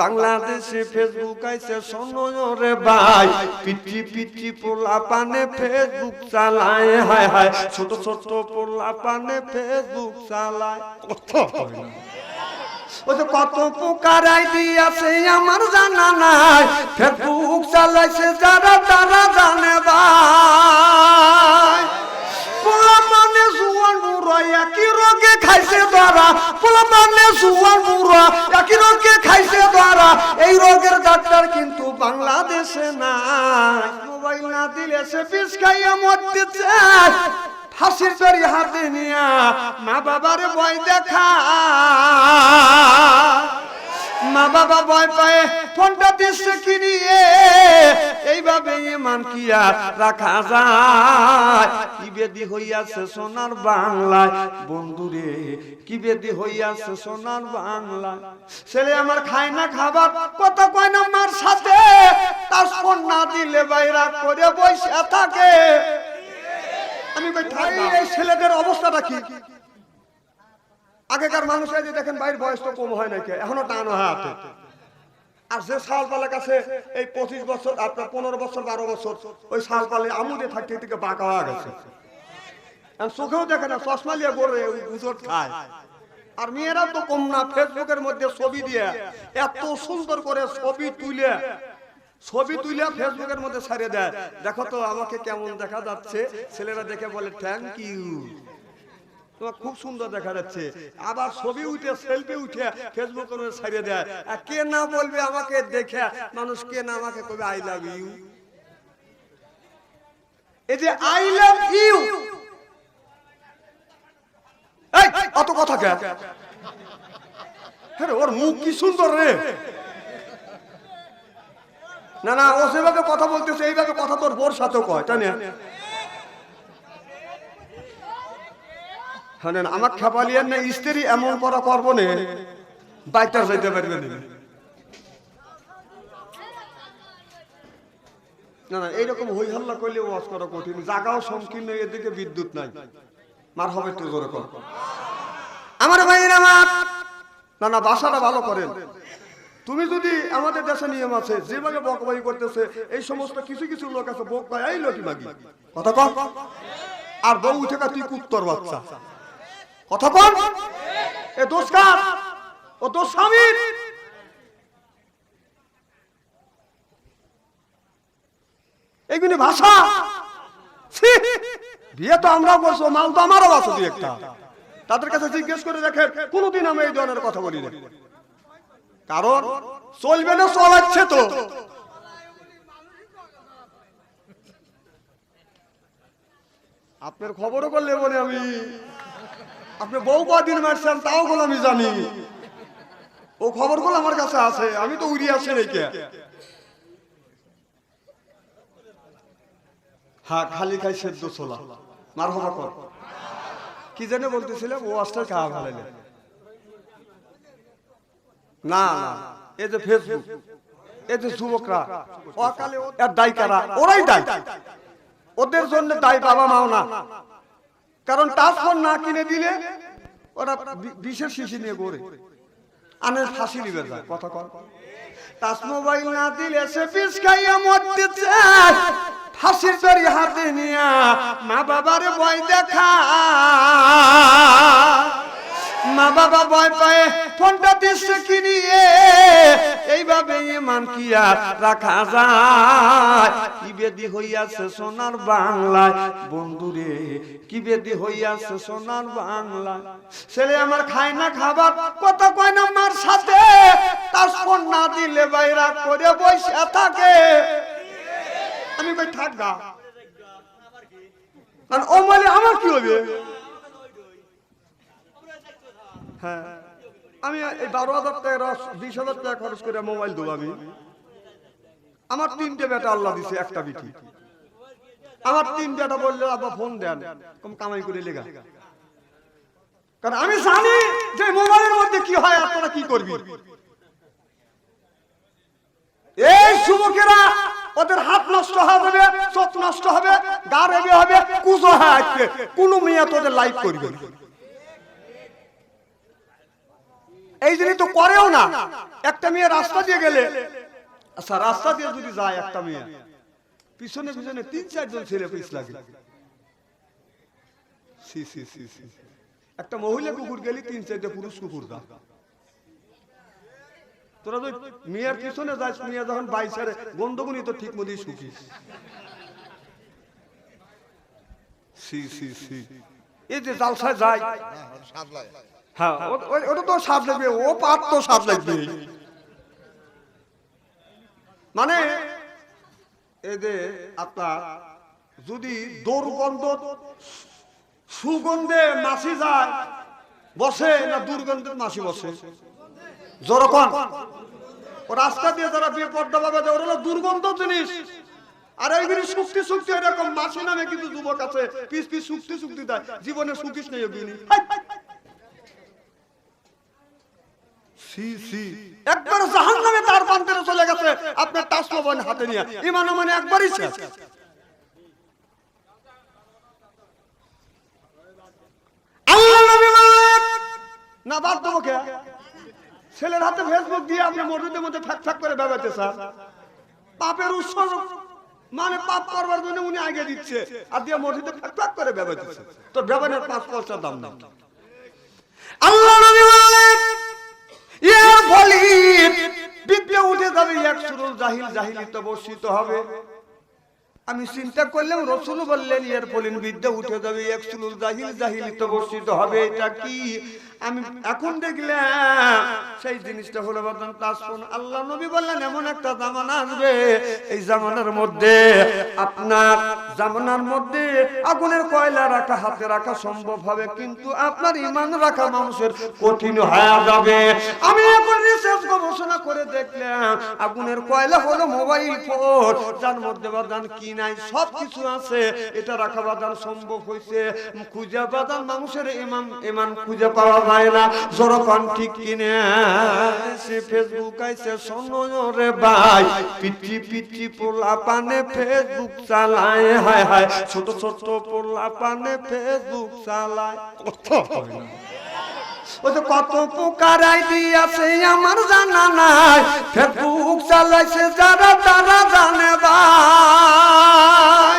বাংলাদেশে ফেসবুক আইছে শোনো রে ভাই, পিচি পিচি পোলা পানে ফেসবুক চালায়, হায় হায় ছোট ছোট পোলা পানে ফেসবুক চালায়। ওই তো কত প্রকার আইডি আছে আমার জানা নাই, ফেসবুক চালাইছে যারা তারা জানে ভাই। পোলা মানে জুয়ান বুড়া একই রোগে খাইছে ধরা, পোলা মানে জুয়ান বুড়া একই রোগে খাইছে ধরা। এই রোগের ডাক্তার কিন্তু বাংলাদেশে নাই। মোবাইল না দিলে সে বিষ খাইয়া মরতে চায়, ফাঁসির দড়ি হাতে নিয়া মা বাবার ভয় দেখা। মা বাবা ভয় পায়ে ফোনটা দিচ্ছে কিনিয়ে, এইভাবে ইমান কি আর রাখা যায়? কি বেদি হইয়াছে সোনার বাংলায় বন্ধুরে, কি বেদি হইয়াছে সোনার বাংলায়। ছেলে আমার খায় না খাবার, কত কয় না মার সাথে, তার ফোন না দিলে বাইরা করে বসে থাকে। আমি এই ছেলেদের অবস্থাটা কি? আগেকার মানুষ দেখেন বাইরের বয়স তো কম হয় নাকি, এখনো টান হয় হাতে। আর যে শাল পালের কাছে এই 25 বছর, আপনার 15 বছর 12 বছর, ওই শাল পালে আমুদে থাকতে থেকে বাঁকা হয়ে গেছে, চোখেও দেখে না, চশমা লিয়ে গড়ে গুজর খায়। আর মেয়েরা তো কম না, ফেসবুকের মধ্যে ছবি দিয়ে এত সুন্দর করে ছবি তুলে ফেসবুকের মধ্যে ছাড়িয়ে দেয়। দেখো তো আমাকে কেমন দেখা যাচ্ছে, ছেলেরা দেখে বলে থ্যাংক ইউ, তোমার খুব সুন্দর দেখা যাচ্ছে। আবার ছবি উঠে সেলফি উঠে ফেসবুকের মধ্যে ছাড়িয়ে দেয়। আর কে না বলবে আমাকে দেখে মানুষ, কে না আমাকে কবে আই লাভ ইউ। এই যে আই লাভ ইউ, এই অত কথা কে? হ্যাঁ ওর মুখ কি সুন্দর রে। না না, ও সেভাবে কথা বলতেছে, এইভাবে কথা তোর বোর সাথেও কয়, তাই না? হ্যাঁ আমার খেপালিয়ার না স্ত্রী এমন করা করবো না, বাইকটা যাইতে পারবে না। না না, এইরকম হই হল্লা করলে ওয়াজ করা কঠিন, জায়গাও সংকীর্ণ, এদিকে বিদ্যুৎ নাই। মার হবে তো জোরে কর আমার ভাইরা আমার। না না, ভাষাটা ভালো করেন। তুমি যদি আমাদের দেশে নিয়ম আছে, যেভাবে বকবাই করতেছে এই সমস্ত কিছু কিছু লোক আছে, বক পায় এই লটি মাগি কথা কম, আর বউ উঠে তুই কুত্তর বাচ্চা কথা কম। এ দোষ কার? ও দোষ স্বামীর। এইগুলি ভাষা। বিয়ে তো আমরা করছো, মাল তো আমারও আছে দুই একটা। তাদের কাছে জিজ্ঞেস করে দেখেন, কোনদিন আমি এই ধরনের কথা বলি না। কারণ চলবে না, চলাচ্ছে তো। আপনার খবরও করলে বলে আমি, আপনি বউ কদিন মারছেন তাও গুলো আমি জানি, ও খবরগুলো আমার কাছে আছে, আমি তো উড়িয়ে আসি রেখে। হ্যাঁ, খালি খাই সেদ্ধ ছোলা মার হবা কর। কি জানে বলতেছিলাম, ও আজটার খাওয়া ভালো না। না, এই যে ফেসবুক, এই যে যুবকরা, অকালে এর দায়ী কারা? ওরাই দায়ী। ওদের জন্য দায়ী বাবা মাও না। কারণ টাচ ফোন না কিনে দিলে ওরা বিশেষ শিশি নিয়ে গড়ে আনে, ফাঁসি নিবে যায় কথা কর। টাচ মোবাইল না দিলে সে বিষ খাইয়া মরতে চায়, ফাঁসির দড়ি হাতে নিয়া মা বাবার ভয় দেখা। মা বাবা ভয় পায়ে ফোনটা দিচ্ছে কিনিয়ে, এইভাবে ইমান কি আর রাখা যায়? কি বেদি হইয়াছে সোনার বাংলায় বন্ধুরে, কি বেদি হইয়াছে সোনার বাংলায়। ছেলে আমার খায় না খাবার, কত কয় না মার সাথে, তার ফোন না দিলে বাইরা করে বসে থাকে। আমি কই থাকবা, ও বলে আমার কি হবে? হ্যাঁ, আমি এই 12,000 টাকা 20,000 টাকা খরচ করে মোবাইল দেবো। আমি আমার 3টে বেটা আল্লাহ দিছে, একটা বিটি। আমার 3 বেটা বললে আব্বা ফোন দেন, কম কামাই করে লেগা। কারণ আমি জানি যে মোবাইলের মধ্যে কি হয়, আর তোরা কি করবি। এই যুবকেরা, ওদের হাত নষ্ট হবে, চোখ নষ্ট হবে, গা রেবে হবে, কুজো হয়, কোন মেয়ে তোদের লাইক করবে। এই জিনিস তো করেও না। একটা মেয়ে রাস্তা দিয়ে গেলে, আচ্ছা রাস্তা দিয়ে যদি যায় একটা মেয়ে, পিছনে পিছনে 3-4 জন ছেলে পিছ লাগে। একটা মহিলা কুকুর গেলি 3-4টা পুরুষ কুকুর দা। তোরা তো মেয়ের পিছনে যাস, মেয়ে যখন বাইসারে গন্ধগুনি তো ঠিক মতোই শুকিস। এই যে জালসায় যায়, হ্যাঁ ওটা তো স্বাদ লাগবে, ও পাত তো স্বাদ লাগবে। মানে এই যে আপনার যদি দুর্গন্ধ সুগন্ধে মাছি যায় বসে না দুর্গন্ধে মাছি বসে? যখন ও রাস্তা দিয়ে যারা বেপরদা ভাবে যায়, ওরা হলো দুর্গন্ধ জিনিস। আর এইগুলি শুক্তি শুক্তি এরকম মাছি নামে কিছু যুবক আছে, পিস পিস শুক্তি শুক্তি দেয়, জীবনে শুকিস নেই এগুলি। একবার জাহান্নামে তার প্রান্তে চলে গেছে আপনার তাসলোবান হাতে নিয়ে, ইমান মানে একবারই শেষ। আল্লাহ নবী বললেন না বাদ দেবো কে? ছেলের হাতে ফেসবুক দিয়ে আপনি মসজিদের মধ্যে ঠাক ঠাক করে বেড়াতে চান, পাপের উৎস মানে পাপ করবার জন্য উনি আগে দিচ্ছে, আর দিয়ে মসজিদে ঠাক ঠাক করে বেড়াতেছে, তো বেবানের 5 পয়সা দাম না। আল্লাহ নবী বললেন এর ফলে বিদ্যা উঠে যাবে, এক সুরুল জাহিল জাহিলিতে বর্ষিত হবে। আমি চিন্তা করলাম রাসূল বললেন এর ফলে বিদ্যা উঠে যাবে, এক সুরুল জাহিল জাহিলিতে বর্ষিত হবে, এটা কি? আমি এখন দেখলাম সেই জিনিসটা হলো বর্তমান তাসফুন। আল্লাহ নবী বললেন এমন একটা জামানা আসবে, এই জামানার মধ্যে আপনার জামানার মধ্যে আগুনের কয়লা রাখা হাতে রাখা সম্ভব হবে, কিন্তু আপনার ঈমান রাখা মানুষের কঠিন হয়ে যাবে। আমি এখন রিসার্চ গবেষণা করে দেখলাম আগুনের কয়লা হলো মোবাইল ফোন, যার মধ্যে বাদান কি নাই সব কিছু আছে, এটা রাখা বাদান সম্ভব হয়েছে। খুঁজে বাদান মানুষের ঈমান খুঁজে পাওয়া যায় না, যখন ঠিক কিনে সে ফেসবুক আইছে শোনো রে ভাই, পিচি পিচি পোলা পানে ফেসবুক চালায়, হায় হায় ছোট ছোট পোলা পানে ফেসবুক চালায়। কত পোকারাই দিয়েছে আমার জানা নাই, ফেসবুক চালাইছে যারা তারা জানে ভাই।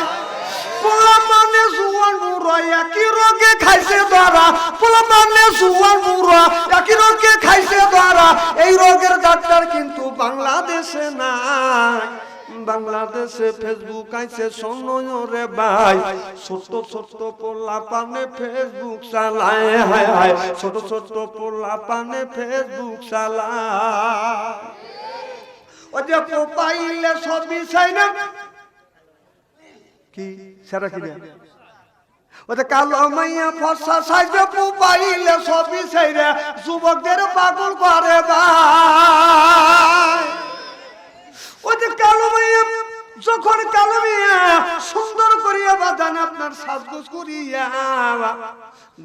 পোলা মানে জুয়ান মুরা একই রোগে খাইছে ধরা, পোলা মানে জুয়ান মুরা একই রোগে খাইছে ধরা। এই রোগের ডাক্তার কিন্তু বাংলাদেশে নাই, বাংলাদেশে ফেসবুক আইছে শোনো রে ভাই, ছোট ছোট পোলা পানে ফেসবুক চালায়, হায় হায় ছোট ছোট পোলা পানে ফেসবুক চালায়। ও যে পাইলে ছবি চাই না কি সেটা কি ওতে কালো মাইয়া ফসা সাইজে পাইলে ছবি চাই রে, যুবকদের পাগল করে ভাই। ওই যে কালো মাইয়া যখন কালো মাইয়া সুন্দর করিয়া বাদান আপনার সাজগোজ করিয়া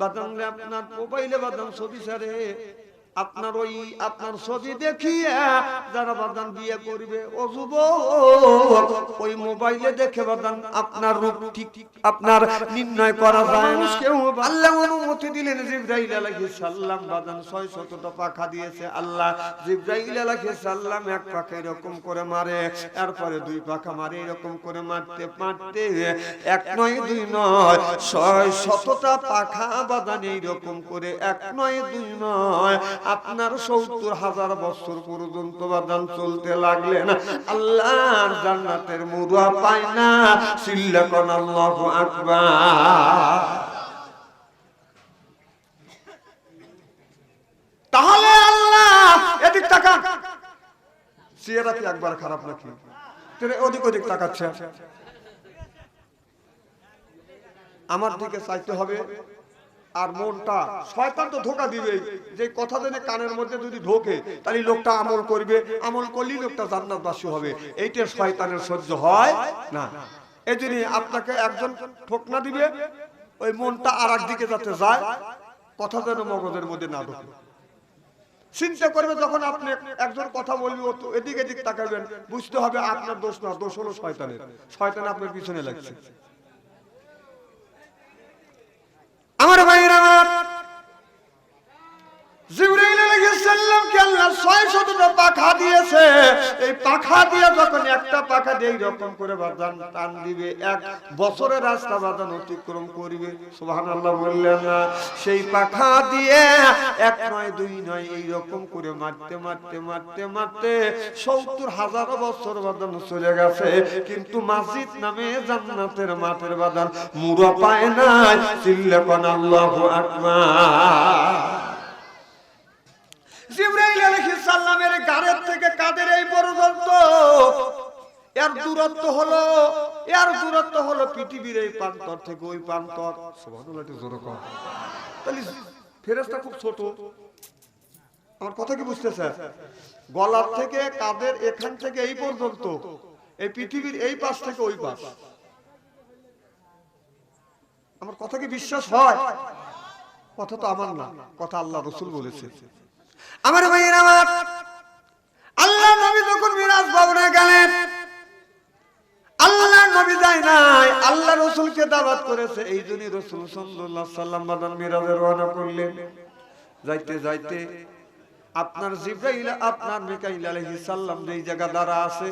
বাদান আপনার মোবাইলে বাদান ছবি ছাড়ে, আপনার ওই আপনার ছবি দেখিয়া যারা বাদান বিয়ে করবে ও যুবক, ওই মোবাইলে দেখে বাদান আপনার রূপ ঠিক আপনার নির্ণয় করা যায় না। কেউ আল্লাহ অনুমতি দিলেন জিবরাইল আলাইহিস সালাম বাদান 600টা পাখা দিয়েছে আল্লাহ। জিবরাইল আলাইহিস সালাম এক পাখা এরকম করে মারে, এরপরে 2 পাখা মারে, এরকম করে মারতে মারতে 1 নয় 2 নয় 600টা পাখা বাদান এইরকম করে 1 নয় 2 নয় আপনার 70,000 বছর পর্যন্ত বাদান চলতে লাগলেন। আল্লাহর জান্নাতের মুরা পায় না, চিল্লা কোন আল্লাহু আকবার। তাহলে আল্লাহ এদিক তাকান, চেহারা কি একবার খারাপ নাকি? ওদিক ওদিক তাকাচ্ছে, আমার দিকে চাইতে হবে। আর মনটা শয়তান তো ধোঁকা দিবে, যে কথা জেনে কানের মধ্যে যদি ঢোকে তাহলে লোকটা আমল করবে, আমল করলেই লোকটা জান্নাতবাসী হবে। এইটা শয়তানের সহ্য হয় না। এজন্য আপনাকে একজন ঠোকনা দিবে, ওই মনটা আর একদিকে যাতে যায়, কথা যেন মগজের মধ্যে না ঢোকে। চিন্তা করবে যখন আপনি একজন কথা বলবে ও তো এদিক এদিক তাকাবেন, বুঝতে হবে আপনার দোষ না, দোষ হলো শয়তানের। শয়তান আপনার পিছনে লাগছে। আমার ভাইরা আমার জিবরাইল আলাইহিস সাল্লামকে আল্লাহ 600টা পাখা দিয়েছে। এই পাখা দিয়ে যখন একটা পাখা দিয়ে এরকম করে বাঁধান টান দিবে, 1 বছরের রাস্তা বাঁধান অতিক্রম করবে। সুবহানাল্লাহ বললেন না? সেই পাখা দিয়ে 1 নয় 2 নয় এইরকম করে মারতে মারতে মারতে মারতে 70,000 বছর বাঁধান চলে গেছে, কিন্তু মসজিদ নামে জান্নাতের মাঠের বাঁধান মুড়া পায় নাই। চিল্লাবেন আল্লাহু আকবার। জিবরাইল আলাইহিস সালামের গাড়ের থেকে কাদের এই পর্যন্ত এর দূরত্ব হলো পৃথিবীর এই প্রান্তর থেকে ওই প্রান্তর। সুবহানাল্লাহ, একটু জোরে কর। তাহলে ফেরেশতা খুব ছোট। আমার কথা কি বুঝতেছে? গলার থেকে কাদের এখান থেকে এই পর্যন্ত, এই পৃথিবীর এই পাশ থেকে ওই পাশ। আমার কথা কি বিশ্বাস হয়? কথা তো আমার না, কথা আল্লাহ রাসূল বলেছে। আমার ভাইয়েরা আমার, আল্লাহ নবী যখন মিরাজ ভবনে গেলেন, আল্লাহ নবী যায় নাই, আল্লাহ রাসূলকে দাওয়াত করেছে। এই জন্য রাসূল সাল্লাল্লাহু আলাইহি সাল্লাম বাদান মিরাজে রওনা করলেন। যাইতে যাইতে আপনার জিবরাইল আপনার মিকাইল আলাইহিস সালাম যেই জায়গা দাঁড়া আছে,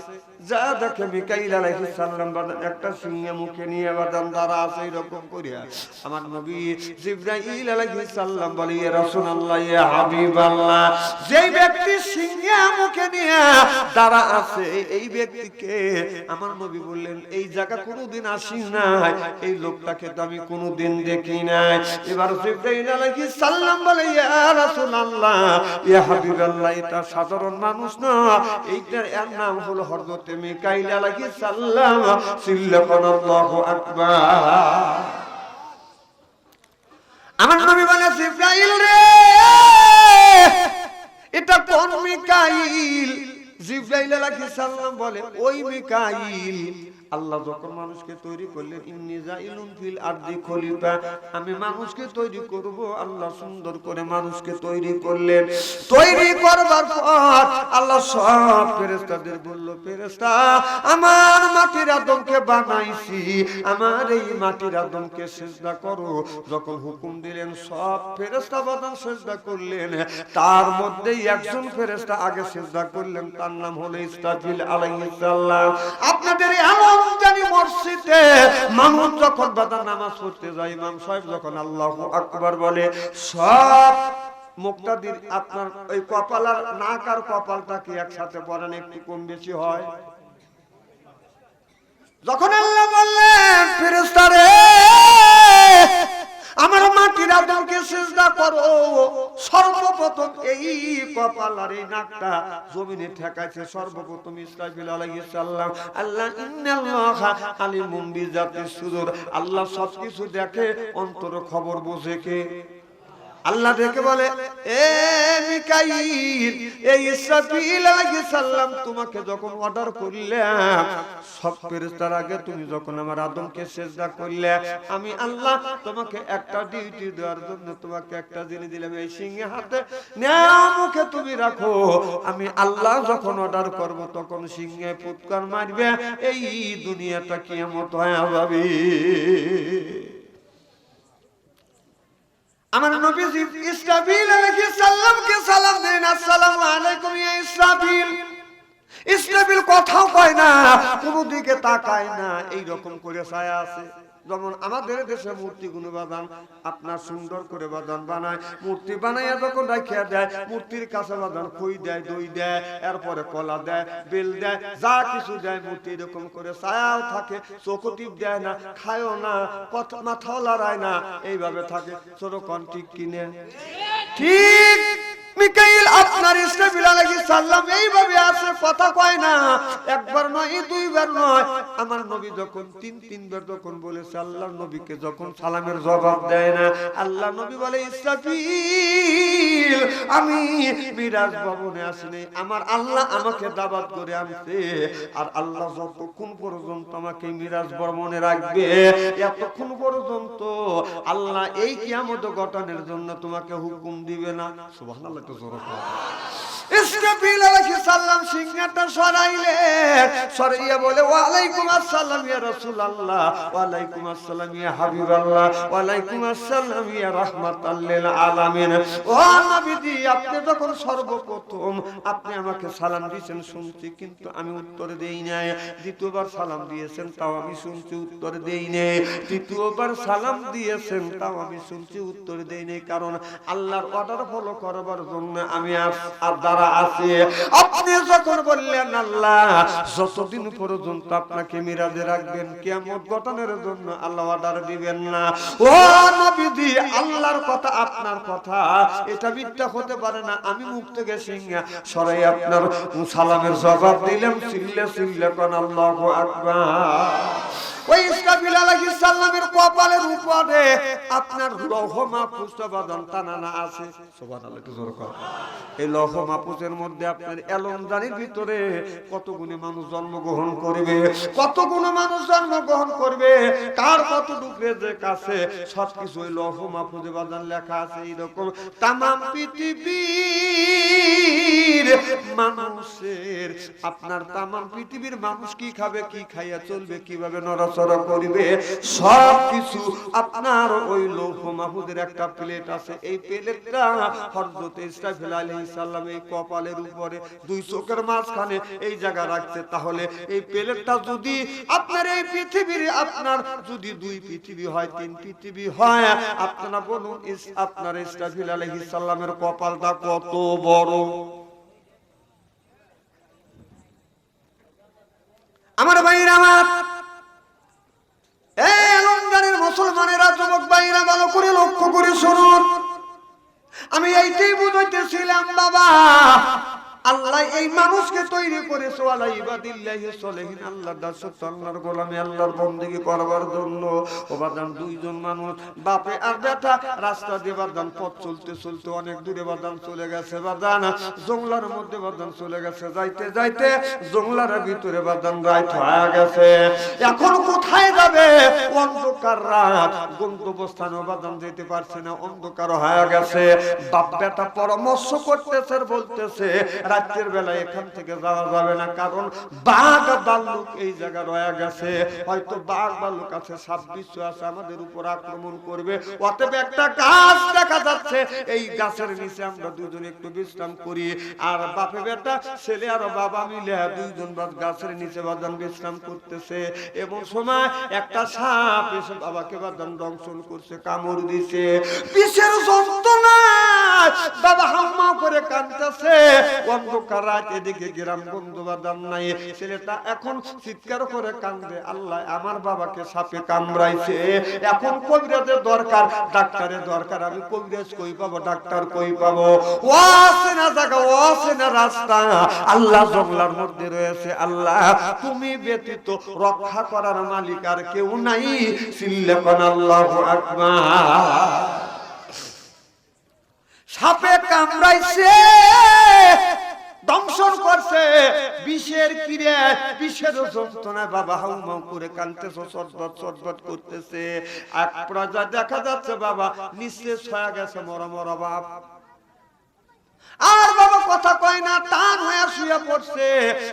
যা দেখে মিকাইল আলাইহিস সালাম বাদান একটা সিংহ মুখে নিয়ে বাদান দাঁড়া আছে এরকম করিয়া। আমার নবী জিবরাইল আলাইহিস সালাম বলে, ইয়া রাসূলুল্লাহ, ইয়া হাবিবাল্লাহ, যেই ব্যক্তি সিংহ মুখে নিয়ে দাঁড়া আছে এই ব্যক্তিকে আমার নবী বললেন, এই জায়গা কোনোদিন আসি নাই, এই লোকটাকে তো আমি কোনোদিন দেখি নাই। এবার জিবরাইল আলাইহিস সালাম বলে, ইয়া রাসূলুল্লাহ, ইয়া হাবিবাল্লাহ, এটা সাধারণ মানুষ না, এইটার এর নাম হলো হযরত মিকাইল আলাইহিস সালাম। আল্লাহু আকবার। আমার নবী বলে, জিবরাইল রে, এটা কোন মিকাইল? জিবরাইল আলাইহিস সালাম বলে, ওই মিকাইল। আল্লাহ যখন মানুষকে তৈরি করলেন, ইন্নী জাইলুন ফিল আরদি খলিফা, আমি মানুষকে তৈরি করব। আল্লাহ সুন্দর করে মানুষকে তৈরি করলেন। তৈরি করবার পর আল্লাহ সব ফেরেশতাদের বলল, ফেরেশতা, আমার মাটির আদমকে বানাইছি, আমার এই মাটির আদমকে সিজদা করো। যখন হুকুম দিলেন সব ফেরেশতা বাদান সিজদা করলেন। তার মধ্যেই একজন ফেরেশতা আগে সিজদা করলেন, তার নাম হলো ইসরাফিল আলাইহিস সালাম। আপনাদের জানি মসজিদে মানুষ যখন বাদান নামাজ পড়তে যায়, ইমাম সাহেব যখন আল্লাহু আকবার বলে, সব মুক্তাদির আপনার ওই কপাল আর নাক আর কপালটা কি একসাথে পড়েন, একটু কম বেশি হয়। যখন আল্লাহ বললেন, ফেরেশতা রে, আমার মাটির আদমকে সিজদা করো, সর্বপ্রথম এই কপাল আর এই নাকটা জমিনে ঠেকাইছে সর্বপ্রথম ইসরাফিল আলাইহিস সালাম। আল্লাহ, ইন্নাল্লাহা আলিমুম বিযাতিস সুদূর, আল্লাহ সবকিছু দেখে, অন্তর খবর বোঝে কে? আল্লাহ দেখে বলে, এ মিকাইল, এই ইসরাফিল আলাইহিস সালাম তোমাকে যখন অর্ডার করলাম, সব ফেরেশতার আগে তুমি যখন আমার আদমকে সিজদা করলে, আমি আল্লাহ তোমাকে একটা ডিউটি দেওয়ার জন্য তোমাকে একটা জিনিস দিলাম, এই সিংহে হাতে নাও, মুখে তুমি রাখো। আমি আল্লাহ যখন অর্ডার করব তখন সিংহে ফুৎকার মারবে, এই দুনিয়াটা কিয়ামত হয়ে যাবে। আমার নবী ইসরাফিল আলাইহিস সালামকে সালাম দেন, আসসালামু আলাইকুম ইয়া ইসরাফিল। ইসরাফিল কথাও কয় না, কোনো দিকে তাকায় না, এই রকম করে ছায়া আছে। যেমন আমাদের দেশে মূর্তি গুলো বানান, আপনার সুন্দর করে বাদান বানায়, মূর্তি বানাইয়া যখন রাখিয়া দেয়, মূর্তির কাছে বাদান খই দেয়, দই দেয়, এরপরে কলা দেয়, বেল দেয়, যা কিছু দেয়, মূর্তি এরকম করে ছায়াও থাকে, চোখও টিপ দেয় না, খায়ও না, মাথাও লড়ায় না, এইভাবে থাকে। ছোট কন ঠিক কিনে ঠিক মিকাইল আপনার ইসরাফিল আলাইহিস সালাম এইভাবে আছে, কথা কয় না, একবার নয় দুইবার নয়। আমার নবী যখন তিনবার যখন বলেছে, আল্লাহর নবীকে যখন সালামের জবাব দেয় না, আল্লাহ নবী বলে, ইসরাফিল, আমি মিরাজ ভবনে আসিনি, আমার আল্লাহ আমাকে দাওয়াত করে আনছে, আর আল্লাহ যতক্ষণ পর্যন্ত আমাকে মিরাজ ভবনে রাখবে, এতক্ষণ পর্যন্ত আল্লাহ এই কিয়ামত ঘটানোর জন্য তোমাকে হুকুম দিবে না। সুবহানাল্লাহ। ইসরাফিল আলাইহিস সালাম সিংহাটা সরাইলে, সরাইয়া বলে ওয়ালাইকুম আসসালাম ইয়া রাসূলুল্লাহ, ওয়ালাইকুম আসসালাম ইয়া হাবিবাল্লাহ, ওয়ালাইকুম আসসালাম ইয়া রাহমাতাল লিল আলামিন। ও নবীজি, আপনি যখন সর্বপ্রথম আপনি আমাকে সালাম দিয়েছেন শুনছি, কিন্তু আমি উত্তর দেই নাই। দ্বিতীয়বার সালাম দিয়েছেন, তাও আমি শুনছি, উত্তর দেই নাই। তৃতীয়বার সালাম দিয়েছেন, তাও আমি শুনছি, উত্তর দেই নাই। কারণ আল্লাহর অর্ডার ফলো করবার জন্য আমি আর দ্বারা আছি। আপনি যখন বললেন আল্লাহ যতদিন পর্যন্ত আপনাকে মিরাজে রাখবেন, কিয়ামত গঠনের জন্য আল্লাহ অর্ডার দিবেন না। ও নবীজি, আল্লাহর কথা আপনার কথা, এটা মিথ্যা হতে পারে না। আমি মুখ থেকে সিংহা সরাই আপনার সালামের জবাব দিলাম। সিল্লে সিল্লে কোন আল্লাহু আকবার। ওই ইসরাফিল আলাইহিস সালামের কপালের উপরে আপনার লৌহ মাহফুজ বাঁধান টানানা আছে। সুবহানাল্লাহ, একটু জোরে কর। এই লৌহ মাহফুজের মধ্যে আপনার এলমদানির ভিতরে কত গুণে মানুষ জন্মগ্রহণ করবে, কত গুণে মানুষ জন্মগ্রহণ করবে, কার কত ডুকরে যে কাছে সবকিছু ওই লৌহ মাহফুজে বাঁধান লেখা আছে। এইরকম তামাম পৃথিবীর মানুষের, আপনার তামাম পৃথিবীর মানুষ কি খাবে, কি খাইয়া চলবে, কিভাবে নড়াচড়া করবে, সবকিছু আপনার ওই লৌহ মাহফুজের একটা প্লেট আছে। এই প্লেটটা হযরত ইসরাফিল আলাইহিস সালাম এই কপালের উপরে দুই চোখের মাঝখানে এই জায়গা রাখছে। তাহলে এই প্লেটটা যদি আপনার এই পৃথিবীর, আপনার যদি দুই পৃথিবী হয়, তিন পৃথিবী হয়, আপনারা বলুন আপনার ইসরাফিল আলাইহিস সালামের কপালটা কত বড়। আমার ভাইরা, আমার লন্ডনের মুসলমানেরা, যুবক ভাইরা, ভালো করে লক্ষ্য করে শুনুন। আমি এইটাই বুঝাইতেছিলাম বাবা, আল্লাহ এই মানুষকে তৈরি করেছে ওয়ালা ইবাদিল্লাহি সলিহিন, আল্লাহর দাসত্ব, আল্লাহর গোলামি, আল্লাহর বندگی করবার জন্য। ও বাদান দুইজন মানুষ, বাপে আর বেটা, রাস্তা দিয়ে বাদান পথ চলতে চলতে অনেক দূরে বাদান চলে গেছে। বাদান জঙ্গলার মধ্যে বাদান চলে গেছে। যাইতে যাইতে জঙ্গলার ভিতরে বাদান রাত হয়ে গেছে। এখন কোথায় যাবে? অন্ধকার রাত, গন্তব্যস্থানে বাদান যেতে পারছে না, অন্ধকার হয়ে গেছে। বাপ বেটা পরামর্শ করতেছে, বলতেছে রাতের বেলা এখান থেকে যাওয়া যাবে না, কারণ বাঘ ভাল্লুক এই জায়গা রয়ে গেছে। হয়তো বাঘ ভাল্লুক আছে, সাপ বিচ্ছু আছে, আমাদের উপর আক্রমণ করবে। অতএব একটা গাছ দেখা যাচ্ছে, এই গাছের নিচে আমরা দুজন একটু বিশ্রাম করি। আর বাপে বেটা, ছেলে আর বাবা মিলে দুইজন গাছের নিচে বাদান বিশ্রাম করতেছে। এমন সময় একটা সাপ এসে বাবাকে বাদান দংশন করছে, কামড় দিছে। বিষের যন্ত্রণা বাবা হাম্মা করে কাঁদতেছে। অন্ধকার রাত, এদিকে গ্রাম বন্ধু বাদান নাই। ছেলেটা এখন চিৎকার করে কান্দে, আল্লাহ আমার বাবাকে সাপে কামড়াইছে। এখন কবিরাজের দরকার, ডাক্তারের দরকার। আমি কবিরাজ কই পাবো, ডাক্তার কই পাবো? ওয়াসে না জায়গা, ওয়াসে না রাস্তা, আল্লাহ জঙ্গলার মধ্যে রয়েছে। আল্লাহ তুমি ব্যতীত রক্ষা করার মালিক আর কেউ নাই। সিল্লে কোন আল্লাহু আকবার। সাপে কামড়াইছে, দংশন করছে, বিষের কিরে, বিষের যন্ত্রণায় বাবা হাউমাউ করে কাঁদতেছে, চটবট চটবট করতেছে। এক পর্যায়ে দেখা যাচ্ছে বাবা নিঃশেষ হয়ে গেছে, মরা মরা বাপ। আর বাবা কথা কয় না, টান হয়ে শুয়ে পড়ছে।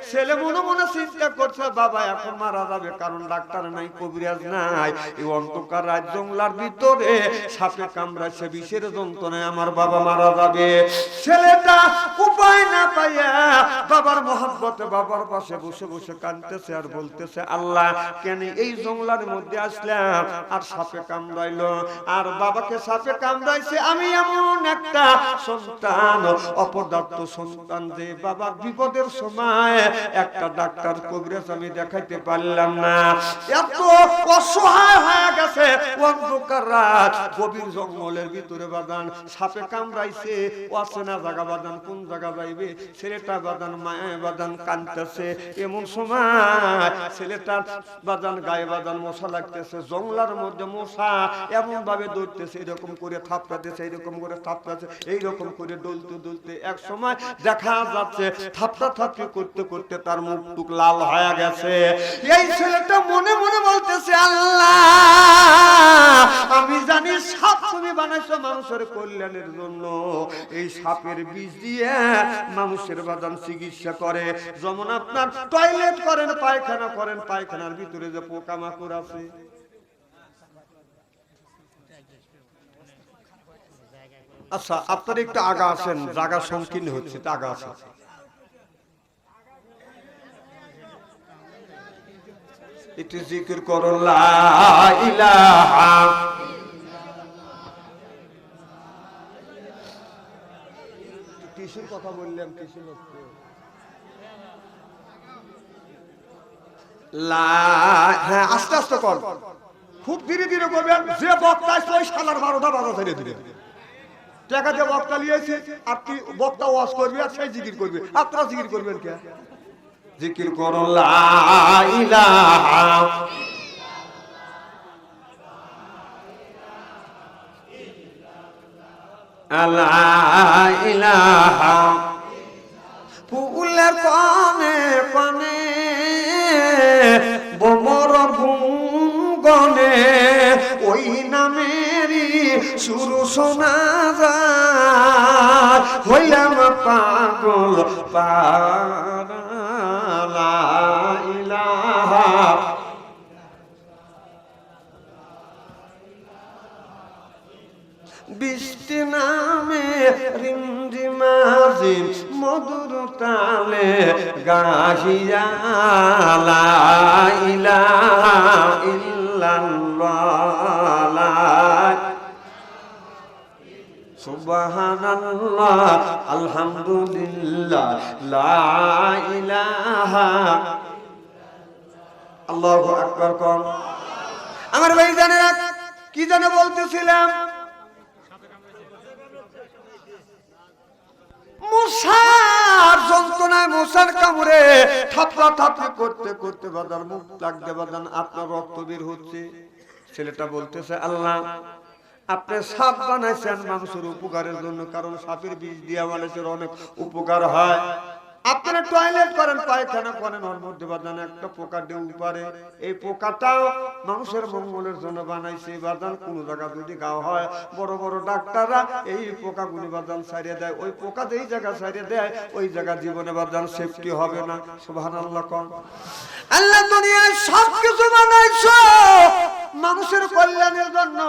ছেলে মনে মনে চিন্তা করছে বাবা এখন মারা যাবে, কারণ ডাক্তার নাই, কবিরাজ নাই। এই অন্ধকার রাত জঙ্গলার ভিতরে সাপে কামড়াচ্ছে, বিষের যন্ত্রণায় আমার বাবা মারা যাবে। ছেলেটা উপায় না পাইয়া বাবার মহব্বতে বাবার পাশে বসে বসে কাঁদতেছে আর বলতেছে, আল্লাহ কেন এই জঙ্গলার মধ্যে আসলাম আর সাপে কামড়াইলো, আর বাবাকে সাপে কামড়াইছে। আমি এমন একটা সন্তান, অপদার্থ সন্তান, যে বাবার বিপদের সময় একটা ডাক্তার কবিরাজ আমি দেখাইতে পারলাম না। এত অসহায় হয়ে গেছে। অন্ধকার রাত, গভীর জঙ্গলের ভিতরে বাদান সাপে কামড়াইছে, অচেনা জায়গা বাদান, কোন জায়গা যাইবে? ছেলেটা বাদান মায়া বাদান কাঁদতেছে। এমন সময় ছেলেটার বাদান গায়ে বাদান মশা লাগতেছে। জঙ্গলার মধ্যে মশা এমন ভাবে দৌড়তেছে, এরকম করে থাপড়াতেছে, এইরকম করে থাপড়াচ্ছে, এইরকম করে ডলতে ডলতে করতে এক সময় দেখা যাচ্ছে থাপটা থাপড়ি করতে করতে তার মুখ টুক লাল হয়ে গেছে। এই ছেলেটা মনে মনে বলতেছে, আল্লাহ আমি জানি সাপ তুমি বানাইছো মানুষের কল্যাণের জন্য, এই সাপের বিষ দিয়ে মানুষের বাদান চিকিৎসা করে, যেমন আপনার টয়লেট করেন, পায়খানা করেন, পায়খানার ভিতরে যে পোকামাকড় আছে। আচ্ছা আপনারা একটু আগা আসেন, জায়গা সংকীর্ণ হচ্ছে, আগা আসেন। একটু জিকির করো লা ইলাহা কিসের কথা বললাম, কিসের হচ্ছে লা, হ্যাঁ আস্তে আস্তে কর, খুব ধীরে ধীরে করবেন। যে বক্তা আসছে ওই শালার 12টা বাজা ধীরে ধীরে টাকা দিয়ে বক্তা নিয়েছে, আর কি বক্তা ওয়াজ করবে আর সেই জিকির করবে, আপনারা জিকির করবেন কে? জিকির করো লা ইলাহা লা ইলাহা। ফুলের কনে কনে বমর গুনগনে ওই নামেরই শুরু শোনা যায়, হইলাম পাগল পারা লা ইলাহা। বৃষ্টি নামে রিমঝিমাঝিম মধুর তালে গাহিয়া লা ইলাহা ইল্লাল্লাহ সুবহানাল্লাহ আলহামদুলিল্লাহ লা ইলাহা আল্লাহু আকবার। কম আমার ভাই জানেন কি জানে বলতেছিলাম, মশার যন্ত্রণায়, মশার কামড়ে থাপড়া থাপড়ি করতে করতে বাদার মুখ লাগতে বাদান আপনার রক্ত বের হচ্ছে। ছেলেটা বলতেছে, আল্লাহ আপনি সাপ বানাইছেন মানুষের উপকারের জন্য, কারণ সাপের বিষ দিয়ে মানুষের অনেক উপকার হয়। আপনারা টয়লেট করেন, পায়খানা করেন, ওর মধ্যে বাদান একটা পোকা ডেউ পারে, এই পোকাটাও মানুষের মঙ্গলের জন্য বানাইছে। বাদান কোন জায়গা যদি গাও হয়, বড় বড় ডাক্তাররা এই পোকাগুলি বাদান ছাড়িয়ে দেয়, ওই পোকা যেই জায়গা ছাড়িয়ে দেয় ওই জায়গা জীবনে বাদান সেফটি হবে না। সুবহানাল্লাহ। কম আল্লাহ দুনিয়ায় সব কিছু বানাইছো মানুষের কল্যাণের জন্য।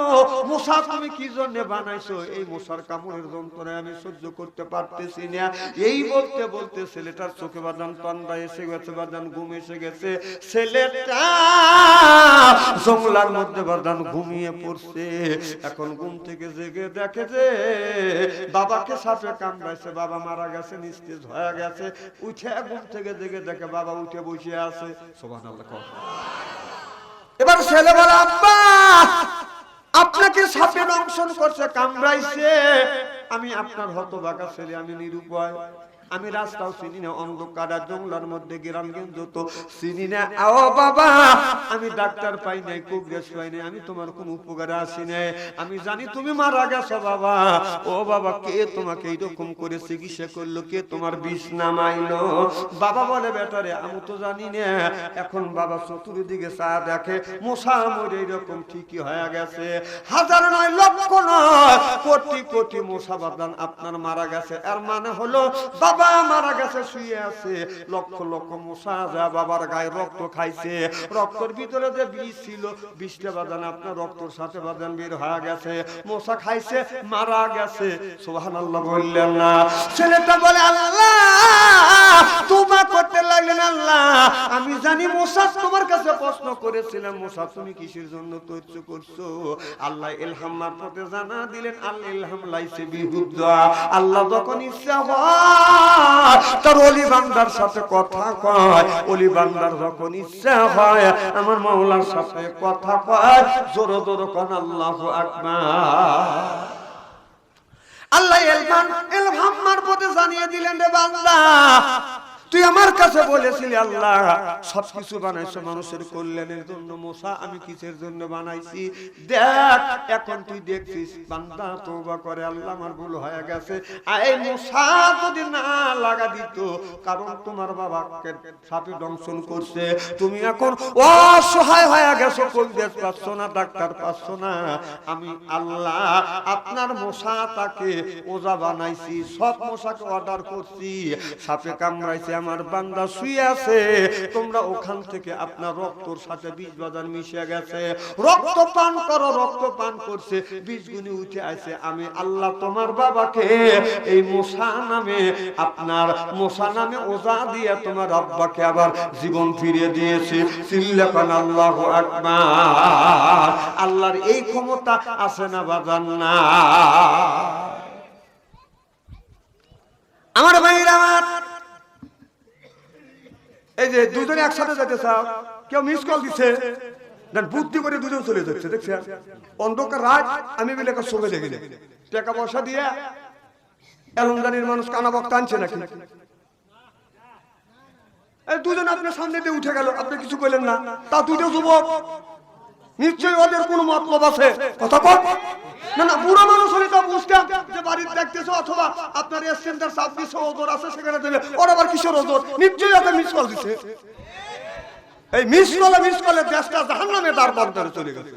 মশা তুমি কি জন্য বানাইছো? এই মশার কামড়ের যন্ত্রণায় আমি সহ্য করতে পারতেছি না। এই বলতে বলতে ছেলেটার চোখে বাদান পান্ডা এসে গেছে, বাদান ঘুম এসে গেছে। ছেলেটা জঙ্গলার মধ্যে বাদান ঘুমিয়ে পড়ছে। এখন ঘুম থেকে জেগে দেখে যে বাবাকে সাপে কামড়াইছে, বাবা মারা গেছে, নিস্তেজ হয়ে গেছে। উঠে ঘুম থেকে জেগে দেখে বাবা উঠে বসে আছে। সুবহানাল্লাহ। এবার ছেলে বলে, আব্বা আপনাকে সাপে দংশন করছে, কামড়াইছে। আমি আপনার হতভাগা ছেলে, আমি নিরুপায়, আমি রাস্তাও চিনি না, অন্ধকার জঙ্গলার মধ্যে গ্রামগঞ্জ তো চিনি না। ও বাবা আমি ডাক্তার পাই নাই, কবিরাজ পাই নাই, আমি তোমার কোন উপকারে আসি নাই, আমি জানি তুমি মারা গেছো বাবা। ও বাবা কে তোমাকে এইরকম করে চিকিৎসা করলো, কে তোমার বিষ নামাইলো? বাবা বলে, বেটারে আমি তো জানি না। এখন বাবা চতুর্দিকে চা দেখে, মশা মরে এইরকম ঠিকই হয়ে গেছে। হাজার নয়, লক্ষ নয়, কোটি কোটি মশা বাদান আপনার মারা গেছে। এর মানে হলো বাবা মারা গেছে, শুয়ে আছে। লক্ষ লক্ষ মশা যা বাবার গায়ে রক্ত খাইছে, রক্তের ভিতরে যে বিষ ছিল, বিষটা বাদান আপনার রক্তের সাথে বাদান বের হয়ে গেছে, মশা খাইছে, মারা গেছে। সুবহানাল্লাহ বললেন না? ছেলেটা বলে, আল্লাহ তোমা করতে লাগলেন। আল্লাহ আমি জানি মশা তোমার কাছে প্রশ্ন করেছিলাম, মশা তুমি কিসের জন্য তৈরি করছো? আল্লাহ ইলহাম মারফতে জানা দিলেন, আল্লাহ ইলহাম লাইছে বিহুদ্দা। আল্লাহ যখন ইচ্ছা হয় তার ওলি বান্দার সাথে কথা কয়, ওলি বান্দার যখন ইচ্ছা হয় আমার মাওলার সাথে কথা কয়। জোরে জোরে কোন আল্লাহু আকবার। আল্লাহ ইলহাম মারফতে জানিয়ে দিলেন, রে বান্দা তুই আমার কাছে বলেছিলি আল্লাহ সবকিছু বানাইছো মানুষের কল্যাণের জন্য, মুসা আমি কিসের জন্য বানাইছি? দেখ এখন তুই দেখছিস বান্দা তওবা করে, আল্লাহ আমার ভুল হয়ে গেছে। এই মুসা যদি না লাগা দিত, কারণ তোমার বাবাকে সাপে দংশন করছে, তুমি এখন অসহায় হয়ে গেছো, কবিরাজ পাচ্ছ না, ডাক্তার পাচ্ছ না, আমি আল্লাহ আপনার মুসা তাকে ওজা বানাইছি, সব মশাকে অর্ডার করছি, সাপে কামড়াইছে, আমার বান্দা শুয়ে আছে, তোমরা ওখান থেকে আপনার রক্তর সাথে বিষ বাজার মিশে গেছে, রক্ত পান করো, রক্ত পান করছে, বিষ গুনি উঠে আছে, আমি আল্লাহ তোমার বাবাকে এই মুসা নামে, আপনার মুসা নামে ওজা দিয়ে তোমার আব্বাকে আবার জীবন ফিরিয়ে দিয়েছি। সিল্লাকান আল্লাহু আকবার। আল্লাহর এই ক্ষমতা আছে না বাজান না? আমার ভাইরা আমার, এই যে দুজনে একসাথে যেতে চাও, কেউ মিস কল দিচ্ছে, বুদ্ধি করে দুজন চলে যাচ্ছে, দেখছেন অন্ধকার রাত, আমি বলে সঙ্গে লেগে টাকা পয়সা দিয়ে এলমদানির মানুষ কানা বক্তা আনছে নাকি? এই দুজন আপনার সামনে দিয়ে উঠে গেল, আপনি কিছু বললেন না, তা দুটো যুবক, নিশ্চয়ই ওদের কোনো মতলব আছে, কথা বল না। না বুড়ো মানুষ হলে তো বুঝতাম যে বাড়ির দেখতেছো অথবা আপনার এক্সচেঞ্জার সার্ভিস ওজোর আছে সেখানে দেবে, ওর আবার কিসের ওজোর? নিশ্চয়ই ওকে মিস কল দিচ্ছে। এই মিস কলে দেশটা জাহান্নামে দ্বার বন্ধ করে চলে গেছে।